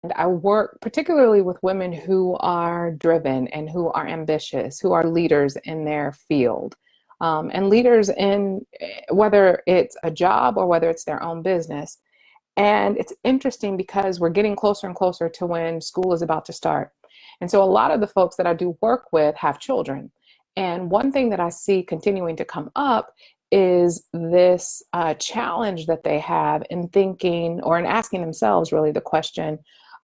And I work particularly with women who are driven and who are ambitious, who are leaders in their field, and leaders in whether it's a job or whether it's their own business. And it's interesting because we're getting closer and closer to when school is about to start. And so a lot of the folks that I do work with have children. And one thing that I see continuing to come up is this challenge that they have in thinking or in asking themselves really the question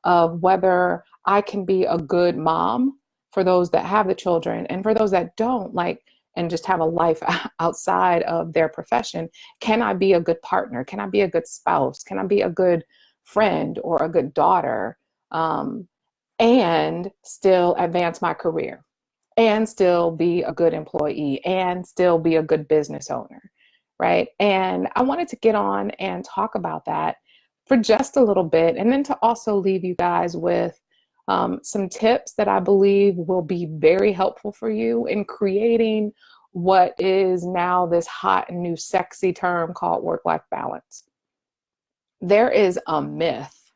of whether I can be a good mom for those that have the children and for those that don't, like, and just have a life outside of their profession. Can I be a good partner? Can I be a good spouse? Can I be a good friend or a good daughter, um, and still advance my career and still be a good employee and still be a good business owner, right? And I wanted to get on and talk about that for just a little bit, and then to also leave you guys with some tips that I believe will be very helpful for you in creating what is now this hot and new sexy term called work-life balance. There is a myth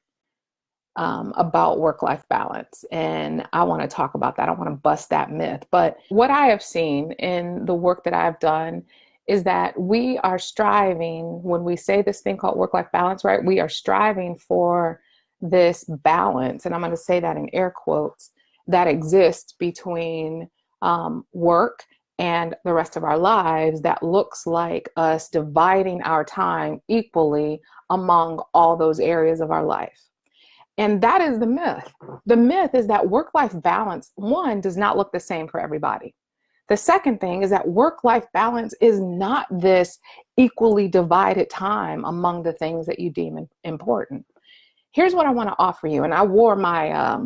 about work-life balance, and I want to talk about that. I want to bust that myth. But what I have seen in the work that I've done is that we are striving, when we say this thing called work-life balance, right? We are striving for this balance, and I'm going to say that in air quotes, that exists between work and the rest of our lives, that looks like us dividing our time equally among all those areas of our life. And that is the myth. The myth is that work-life balance, one, does not look the same for everybody. The second thing is that work-life balance is not this equally divided time among the things that you deem important. Here's what I want to offer you. And I wore my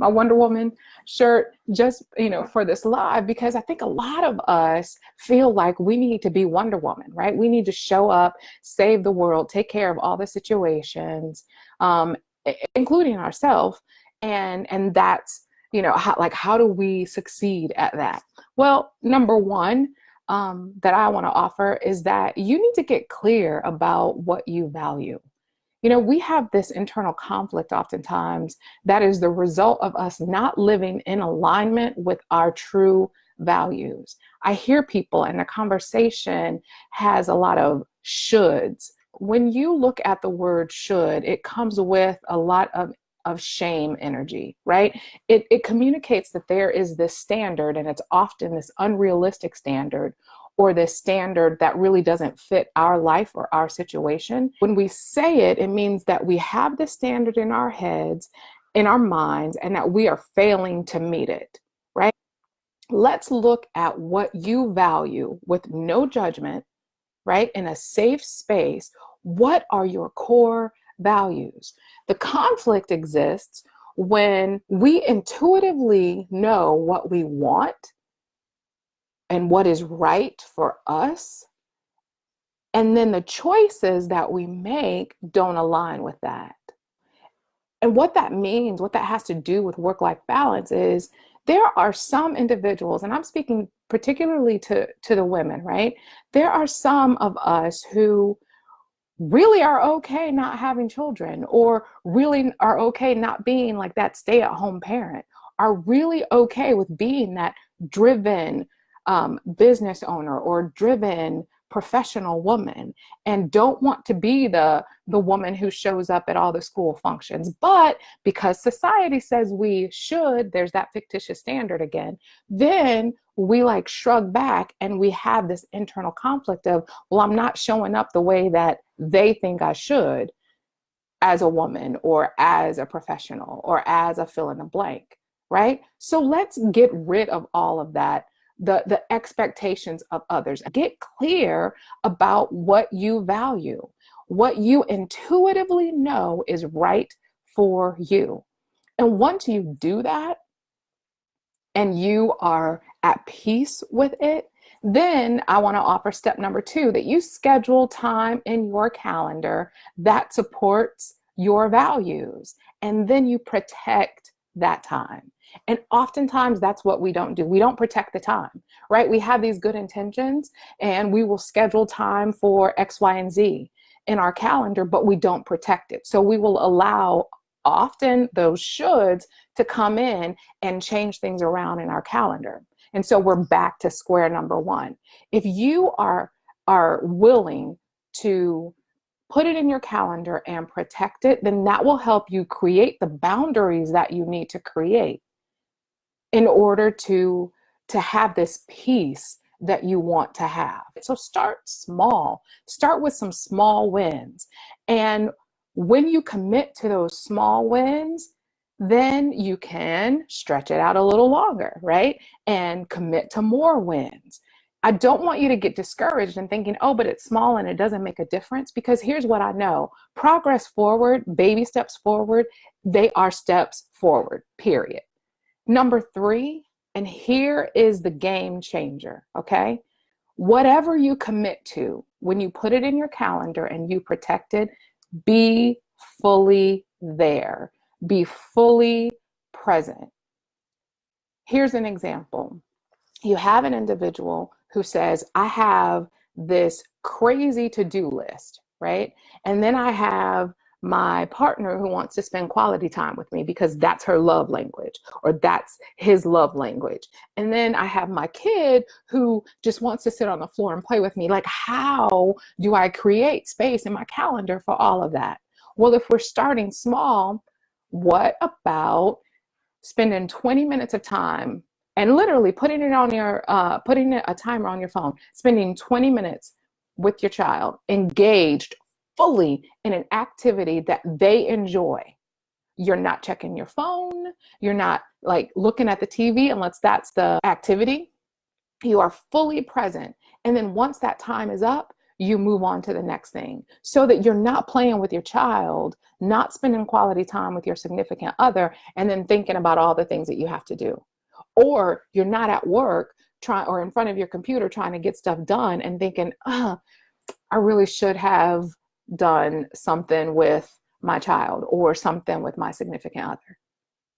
my Wonder Woman shirt just, for this live, because I think a lot of us feel like we need to be Wonder Woman, right? We need to show up, save the world, take care of all the situations, including ourselves. And that's, how do we succeed at that? Well, number one, that I want to offer is that you need to get clear about what you value. We have this internal conflict oftentimes that is the result of us not living in alignment with our true values. I hear people, and the conversation has a lot of shoulds. When you look at the word should, it comes with a lot of shame energy, right? It communicates that there is this standard, and it's often this unrealistic standard, or this standard that really doesn't fit our life or our situation. When we say it, it means that we have this standard in our heads, in our minds, and that we are failing to meet it, right? Let's look at what you value with no judgment, right? In a safe space. What are your core values? The conflict exists when we intuitively know what we want and what is right for us, and then the choices that we make don't align with that. And what that means, what that has to do with work-life balance, is there are some individuals, and I'm speaking particularly to the women, right? There are some of us who really are okay not having children, or really are okay not being like that stay-at-home parent, are really okay with being that driven business owner or driven professional woman, and don't want to be the woman who shows up at all the school functions. But because society says we should, there's that fictitious standard again, then we like shrug back, and we have this internal conflict of, well, I'm not showing up the way that they think I should as a woman or as a professional or as a fill in the blank, right? So let's get rid of all of that, the expectations of others. Get clear about what you value, what you intuitively know is right for you. And once you do that and you are at peace with it, then I want to offer step number 2, that you schedule time in your calendar that supports your values, and then you protect that time. And oftentimes that's what we don't do. We don't protect the time, right? We have these good intentions, and we will schedule time for X, Y, and Z in our calendar, but we don't protect it. So we will allow often those shoulds to come in and change things around in our calendar. And so we're back to square number one. If you are willing to put it in your calendar and protect it, then that will help you create the boundaries that you need to create in order to have this peace that you want to have. So start small. Start with some small wins. And when you commit to those small wins, then you can stretch it out a little longer, right? And commit to more wins. I don't want you to get discouraged and thinking, oh, but it's small and it doesn't make a difference. Because here's what I know: progress forward, baby steps forward, they are steps forward, period. Number three, and here is the game changer, okay? Whatever you commit to, when you put it in your calendar and you protect it, be fully there. Be fully present. Here's an example. You have an individual who says, I have this crazy to-do list, right? And then I have my partner who wants to spend quality time with me because that's her love language, or that's his love language. And then I have my kid who just wants to sit on the floor and play with me. Like, how do I create space in my calendar for all of that? Well, if we're starting small, what about spending 20 minutes of time and literally putting a timer on your phone, spending 20 minutes with your child, engaged fully in an activity that they enjoy. You're not checking your phone. You're not like looking at the TV unless that's the activity. You are fully present. And then once that time is up, you move on to the next thing, so that you're not playing with your child, not spending quality time with your significant other, and then thinking about all the things that you have to do. Or you're not at work or in front of your computer trying to get stuff done and thinking, I really should have done something with my child or something with my significant other.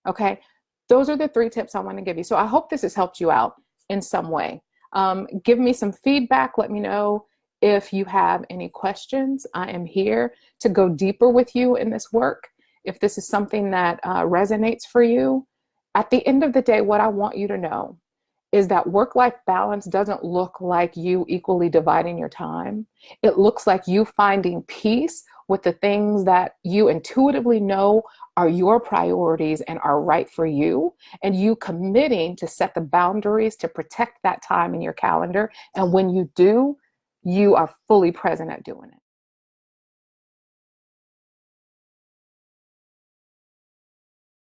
Okay. Those are the 3 tips I want to give you. So I hope this has helped you out in some way. Give me some feedback. Let me know if you have any questions. I am here to go deeper with you in this work. If this is something that resonates for you, at the end of the day, what I want you to know is that work-life balance doesn't look like you equally dividing your time. It looks like you finding peace with the things that you intuitively know are your priorities and are right for you, and you committing to set the boundaries to protect that time in your calendar. And when you do, you are fully present at doing it.